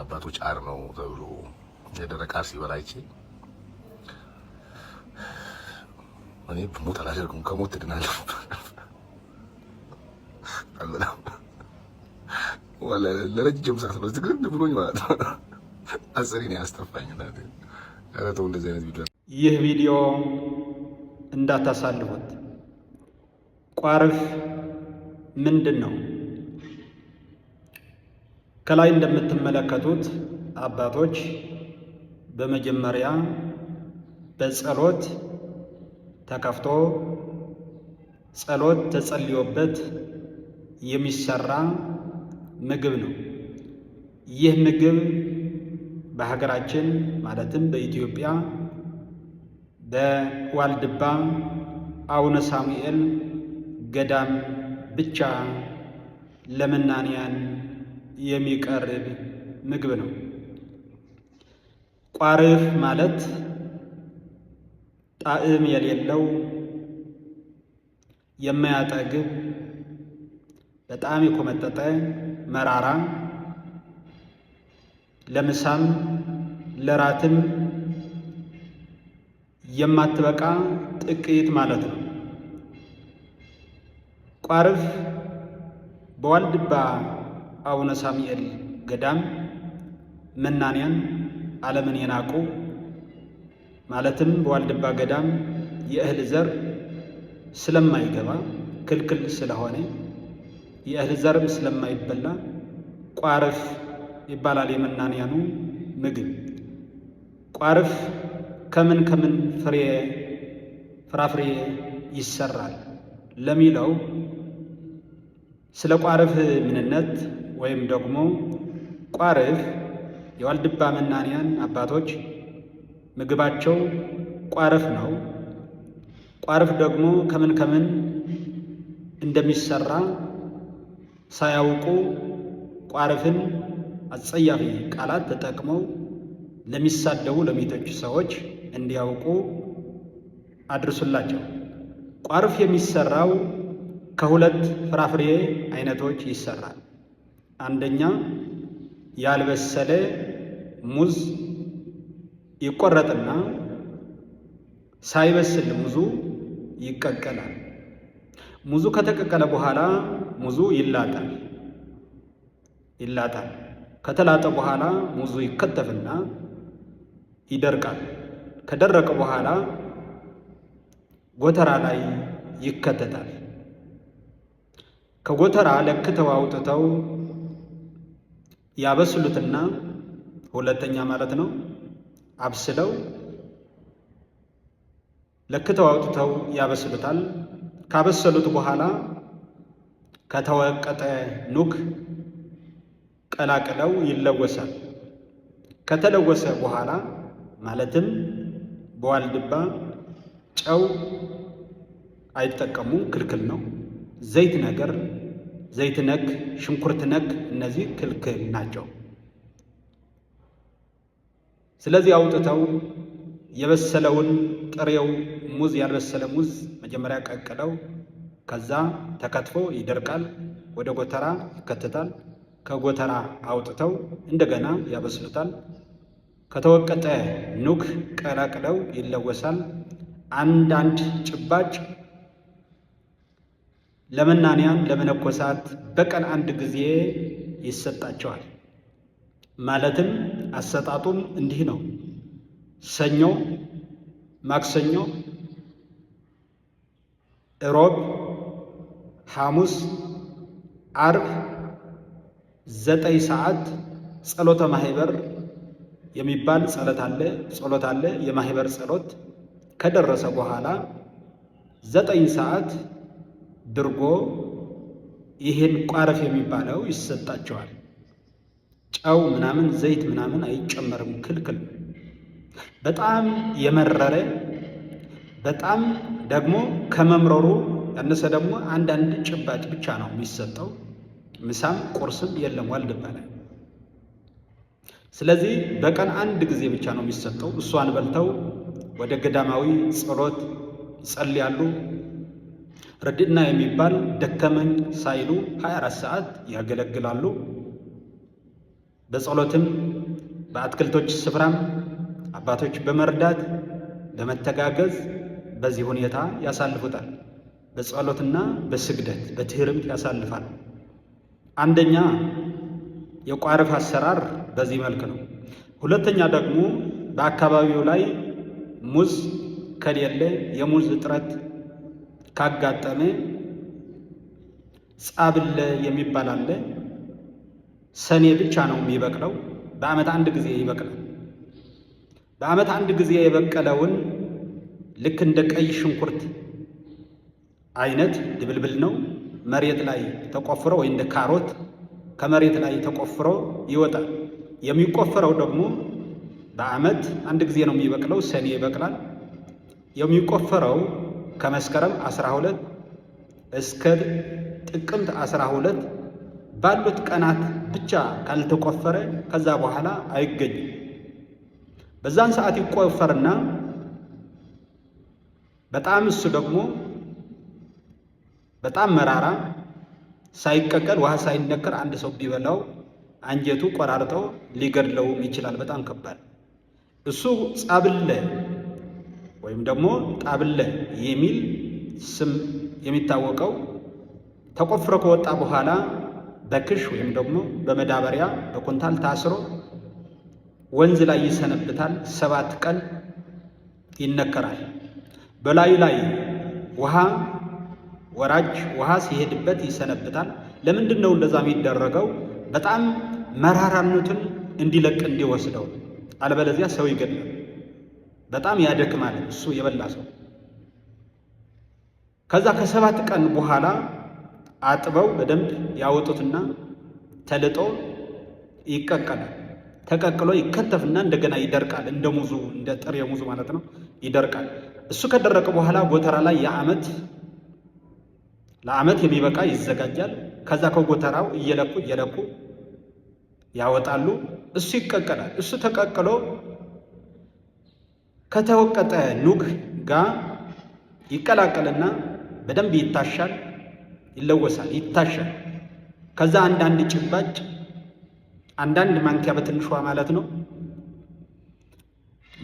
የአባቶች አር ነው ተብሎ የደረቀ አር ሲበላ አይቼ እኔ ብሞት አላደርገውም፣ ከሞት ትድናለህ ወላ ለረጅም ሰዓት ነው ዝግር ብሎኝ ማለት ነው። አስሪን ያስተፋኝ እናቴ። ኧረ ተው እንደዚህ አይነት ቪዲዮ ይህ ቪዲዮ እንዳታሳልፉት። ቋርፍ ምንድን ነው? ከላይ እንደምትመለከቱት አባቶች በመጀመሪያ በጸሎት ተከፍቶ ጸሎት ተጸልዮበት የሚሰራ ምግብ ነው። ይህ ምግብ በሀገራችን ማለትም በኢትዮጵያ በዋልድባ አቡነ ሳሙኤል ገዳም ብቻ ለመናንያን የሚቀርብ ምግብ ነው። ቋርፍ ማለት ጣዕም የሌለው የማያጠግብ በጣም የኮመጠጠ መራራ ለምሳም ለራትም የማትበቃ ጥቂት ማለት ነው። ቋርፍ በዋልድባ አቡነ ሳሙኤል ገዳም መናንያን ዓለምን የናቁ ማለትም በዋልድባ ገዳም የእህል ዘር ስለማይገባ ክልክል ስለሆነ የእህል ዘርም ስለማይበላ ቋርፍ ይባላል የመናንያኑ ምግብ። ቋርፍ ከምን ከምን ፍራፍሬ ይሰራል ለሚለው ስለ ቋርፍ ምንነት ወይም ደግሞ ቋርፍ የዋልድባ መናንያን አባቶች ምግባቸው ቋርፍ ነው። ቋርፍ ደግሞ ከምን ከምን እንደሚሰራ ሳያውቁ ቋርፍን አጸያፊ ቃላት ተጠቅመው ለሚሳደቡ ለሚተቹ ሰዎች እንዲያውቁ አድርሱላቸው። ቋርፍ የሚሰራው ከሁለት ፍራፍሬ አይነቶች ይሰራል። አንደኛ ያልበሰለ ሙዝ ይቆረጥና ሳይበስል ሙዙ ይቀቀላል። ሙዙ ከተቀቀለ በኋላ ሙዙ ይላጣል። ከተላጠ በኋላ ሙዙ ይከተፍና ይደርቃል። ከደረቀ በኋላ ጎተራ ላይ ይከተታል። ከጎተራ ለክተው አውጥተው ያበስሉትና ሁለተኛ ማለት ነው አብስለው ለክተው አውጥተው ያበስሉታል። ካበሰሉት በኋላ ከተወቀጠ ኑግ ቀላቅለው ይለወሳል። ከተለወሰ በኋላ ማለትም በዋልድባ ጨው አይጠቀሙም፣ ክልክል ነው። ዘይት ነክ፣ ሽንኩርት ነክ እነዚህ ክልክል ናቸው። ስለዚህ አውጥተው የበሰለውን ጥሬው ሙዝ ያልበሰለ ሙዝ መጀመሪያ ቀቅለው ከዛ ተከትፎ ይደርቃል። ወደ ጎተራ ይከተታል። ከጎተራ አውጥተው እንደገና ያበስሉታል። ከተወቀጠ ኑግ ቀላቅለው ይለወሳል። አንዳንድ ጭባጭ ለመናንያን ለመነኮሳት በቀን አንድ ጊዜ ይሰጣቸዋል። ማለትም አሰጣጡም እንዲህ ነው። ሰኞ፣ ማክሰኞ፣ እሮብ፣ ሐሙስ፣ አርብ 9 ሰዓት ጸሎተ ማህበር የሚባል ጸሎት አለ። የማህበር ጸሎት ከደረሰ በኋላ 9 ሰዓት ድርጎ ይህን ቋርፍ የሚባለው ይሰጣቸዋል። ጨው ምናምን ዘይት ምናምን አይጨመርም፣ ክልክል። በጣም የመረረ በጣም ደግሞ ከመምረሩ ያነሰ ደግሞ አንዳንድ ጭባጭ ብቻ ነው የሚሰጠው። ምሳም ቁርስም የለም ዋልድባ ላይ። ስለዚህ በቀን አንድ ጊዜ ብቻ ነው የሚሰጠው። እሷን በልተው ወደ ገዳማዊ ጸሎት ይጸልያሉ። ረድእና የሚባል ደከመኝ ሳይሉ 24 ሰዓት ያገለግላሉ። በጸሎትም በአትክልቶች ስፍራም አባቶች በመርዳት በመተጋገዝ በዚህ ሁኔታ ያሳልፉታል። በጸሎትና በስግደት በትህርምት ያሳልፋል። አንደኛ የቋርፍ አሰራር በዚህ መልክ ነው። ሁለተኛ ደግሞ በአካባቢው ላይ ሙዝ ከሌለ የሙዝ እጥረት ካጋጠመ ጻብለ የሚባል አለ። ሰኔ ብቻ ነው የሚበቅለው። በዓመት አንድ ጊዜ ይበቅላል። በዓመት አንድ ጊዜ የበቀለውን ልክ እንደ ቀይ ሽንኩርት አይነት ድብልብል ነው። መሬት ላይ ተቆፍሮ ወይ እንደ ካሮት ከመሬት ላይ ተቆፍሮ ይወጣል። የሚቆፈረው ደግሞ በዓመት አንድ ጊዜ ነው የሚበቅለው። ሰኔ ይበቅላል። የሚቆፈረው ከመስከረም 12 እስከ ጥቅምት 12 ባሉት ቀናት ብቻ ካልተቆፈረ ከዛ በኋላ አይገኝም። በዛን ሰዓት ይቆፈርና በጣም እሱ ደግሞ በጣም መራራ ሳይቀቀል ውሃ ሳይነከር አንድ ሰው ቢበላው አንጀቱ ቆራርጦ ሊገድለውም ይችላል። በጣም ከባድ እሱ ጻብለ ወይም ደግሞ ጣብለ የሚል ስም የሚታወቀው ተቆፍሮ ከወጣ በኋላ በክሽ ወይም ደግሞ በመዳበሪያ በኩንታል ታስሮ ወንዝ ላይ ይሰነብታል። 7 ቀን ይነከራል። በላዩ ላይ ውሃ ወራጅ ውሃ ሲሄድበት ይሰነብታል። ለምንድን ነው እንደዛ የሚደረገው? በጣም መራራነቱን እንዲለቅ እንዲወስደው፣ አለበለዚያ ሰው ይገድላል። በጣም ያደክማል እሱ የበላ ሰው። ከዛ ከ7 ቀን በኋላ አጥበው በደንብ ያወጡትና ተልጦ ይቀቀላል። ተቀቅሎ ይከተፍና እንደገና ይደርቃል። እንደ ሙዙ እንደ ጥሬ ሙዙ ማለት ነው፣ ይደርቃል። እሱ ከደረቀ በኋላ ጎተራ ላይ ለዓመት የሚበቃ ይዘጋጃል። ከዛ ከጎተራው እየለኩ ያወጣሉ። እሱ ይቀቀላል። እሱ ተቀቅሎ ከተወቀጠ ኑግ ጋር ይቀላቀልና በደንብ ይታሻል፣ ይለወሳል፣ ይታሻል። ከዛ አንዳንድ ጭባጭ አንዳንድ ማንኪያ በትንሿ ማለት ነው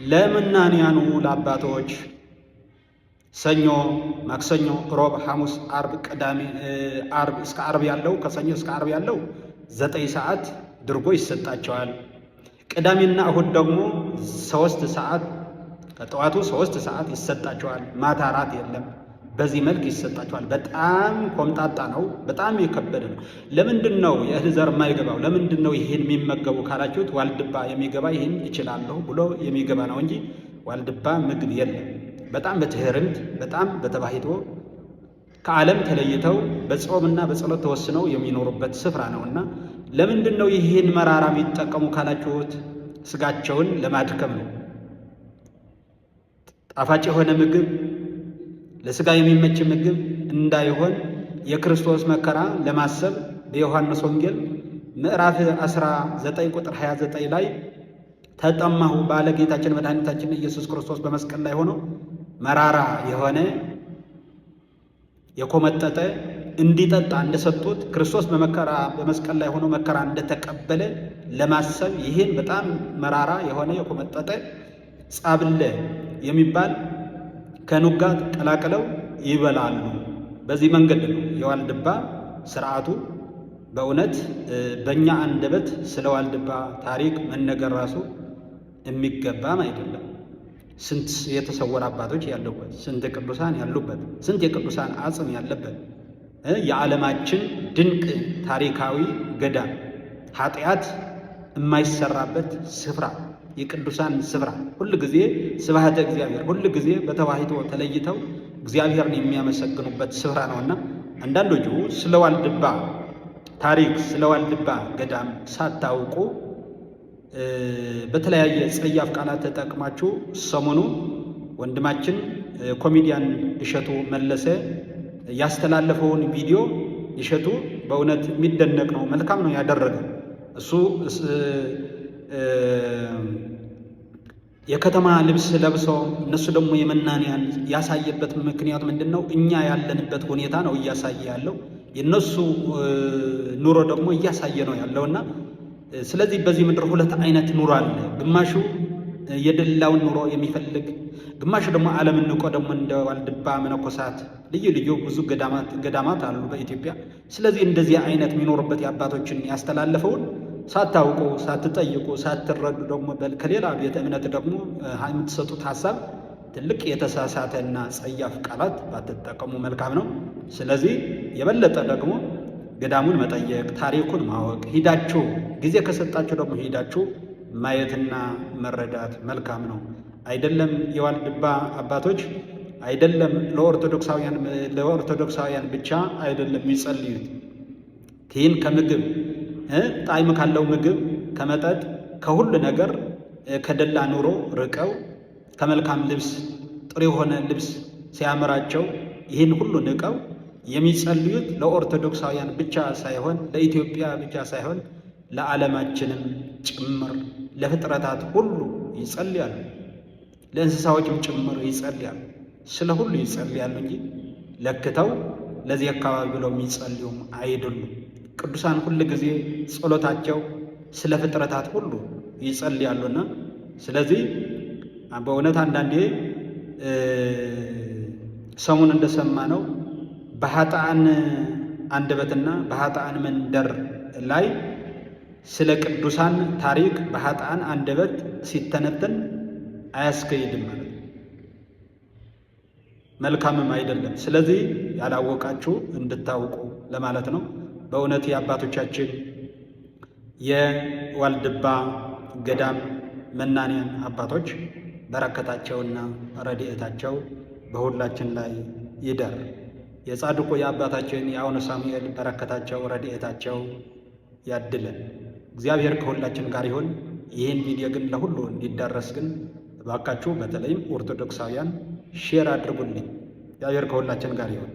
ለመናንያኑ ለአባቶች ሰኞ፣ ማክሰኞ፣ ሮብ፣ ሐሙስ፣ አርብ፣ ቅዳሜ አርብ እስከ አርብ ያለው ከሰኞ እስከ አርብ ያለው 9 ሰዓት ድርጎ ይሰጣቸዋል። ቅዳሜና እሁድ ደግሞ 3 ሰዓት ከጠዋቱ 3 ሰዓት ይሰጣቸዋል። ማታ እራት የለም። በዚህ መልክ ይሰጣቸዋል። በጣም ኮምጣጣ ነው። በጣም የከበደ ነው። ለምንድን ነው የእህል ዘር የማይገባው? ለምንድን ነው ይህን የሚመገቡ ካላችሁት፣ ዋልድባ የሚገባ ይህን እችላለሁ ብሎ የሚገባ ነው እንጂ ዋልድባ ምግብ የለም። በጣም በትህርምት በጣም በተባሂቶ ከዓለም ተለይተው በጾምና በጸሎት ተወስነው የሚኖሩበት ስፍራ ነውና ለምንድን ነው ይህን መራራ የሚጠቀሙ ካላችሁት፣ ስጋቸውን ለማድከም ነው። ጣፋጭ የሆነ ምግብ ለስጋ የሚመች ምግብ እንዳይሆን የክርስቶስ መከራ ለማሰብ በዮሐንስ ወንጌል ምዕራፍ 19 ቁጥር 29 ላይ ተጠማሁ ባለ ጌታችን መድኃኒታችን ኢየሱስ ክርስቶስ በመስቀል ላይ ሆኖ መራራ የሆነ የኮመጠጠ እንዲጠጣ እንደሰጡት ክርስቶስ በመስቀል ላይ ሆኖ መከራ እንደተቀበለ ለማሰብ ይህን በጣም መራራ የሆነ የኮመጠጠ ጻብለ የሚባል ከኑግ ጋር ቀላቅለው ይበላሉ። በዚህ መንገድ ነው የዋልድባ ስርዓቱ። በእውነት በእኛ አንደበት ስለ ዋልድባ ታሪክ መነገር ራሱ የሚገባም አይደለም። ስንት የተሰወረ አባቶች ያሉበት፣ ስንት ቅዱሳን ያሉበት፣ ስንት የቅዱሳን አጽም ያለበት የዓለማችን ድንቅ ታሪካዊ ገዳም፣ ኃጢአት የማይሰራበት ስፍራ፣ የቅዱሳን ስፍራ፣ ሁል ጊዜ ስብሐተ እግዚአብሔር፣ ሁል ጊዜ በተዋሂዶ ተለይተው እግዚአብሔርን የሚያመሰግኑበት ስፍራ ነውና አንዳንዶቹ ስለ ዋልድባ ታሪክ ስለ ዋልድባ ገዳም ሳታውቁ በተለያየ ጸያፍ ቃላት ተጠቅማችሁ ሰሞኑ ወንድማችን ኮሜዲያን እሸቱ መለሰ ያስተላለፈውን ቪዲዮ እሸቱ በእውነት የሚደነቅ ነው፣ መልካም ነው ያደረገው። እሱ የከተማ ልብስ ለብሶ እነሱ ደግሞ የመናንያን ያሳየበት ምክንያት ምንድን ነው? እኛ ያለንበት ሁኔታ ነው እያሳየ ያለው። የነሱ ኑሮ ደግሞ እያሳየ ነው ያለውና ስለዚህ በዚህ ምድር ሁለት አይነት ኑሮ አለ። ግማሹ የደላውን ኑሮ የሚፈልግ፣ ግማሹ ደግሞ ዓለምን ንቆ ደግሞ እንደ ዋልድባ መነኮሳት ልዩ ልዩ ብዙ ገዳማት አሉ በኢትዮጵያ። ስለዚህ እንደዚህ አይነት የሚኖርበት የአባቶችን ያስተላለፈውን ሳታውቁ ሳትጠይቁ ሳትረዱ ደግሞ ከሌላ ቤተ እምነት ደግሞ የምትሰጡት ሀሳብ ትልቅ የተሳሳተና ጸያፍ ቃላት ባትጠቀሙ መልካም ነው። ስለዚህ የበለጠ ደግሞ ገዳሙን መጠየቅ፣ ታሪኩን ማወቅ፣ ሂዳችሁ ጊዜ ከሰጣችሁ ደግሞ ሂዳችሁ ማየትና መረዳት መልካም ነው። አይደለም የዋልድባ አባቶች አይደለም ለኦርቶዶክሳውያን ብቻ አይደለም የሚጸልዩት። ይህን ከምግብ ጣዕም ካለው ምግብ ከመጠጥ ከሁሉ ነገር ከደላ ኑሮ ርቀው ከመልካም ልብስ ጥሩ የሆነ ልብስ ሲያምራቸው ይህን ሁሉ ንቀው የሚጸልዩት ለኦርቶዶክሳውያን ብቻ ሳይሆን ለኢትዮጵያ ብቻ ሳይሆን ለዓለማችንም ጭምር ለፍጥረታት ሁሉ ይጸልያሉ። ለእንስሳዎችም ጭምር ይጸልያሉ። ስለ ሁሉ ይጸልያሉ እንጂ ለክተው ለዚህ አካባቢ ብለው የሚጸልዩም አይደሉም። ቅዱሳን ሁል ጊዜ ጸሎታቸው ስለ ፍጥረታት ሁሉ ይጸልያሉና ስለዚህ በእውነት አንዳንዴ ሰሙን እንደሰማነው በኃጥአን አንደበትና በኃጥአን መንደር ላይ ስለ ቅዱሳን ታሪክ በኃጥአን አንደበት ሲተነተን አያስከይድም ማለት ነው፣ መልካምም አይደለም። ስለዚህ ያላወቃችሁ እንድታውቁ ለማለት ነው። በእውነት የአባቶቻችን የዋልድባ ገዳም መናንያን አባቶች በረከታቸውና ረድኤታቸው በሁላችን ላይ ይደር። የጻድቁ የአባታችን የአቡነ ሳሙኤል በረከታቸው ረድኤታቸው ያድለን። እግዚአብሔር ከሁላችን ጋር ይሁን። ይህን ቪዲዮ ግን ለሁሉ እንዲዳረስ ግን እባካችሁ በተለይም ኦርቶዶክሳውያን ሼር አድርጉልኝ። እግዚአብሔር ከሁላችን ጋር ይሁን።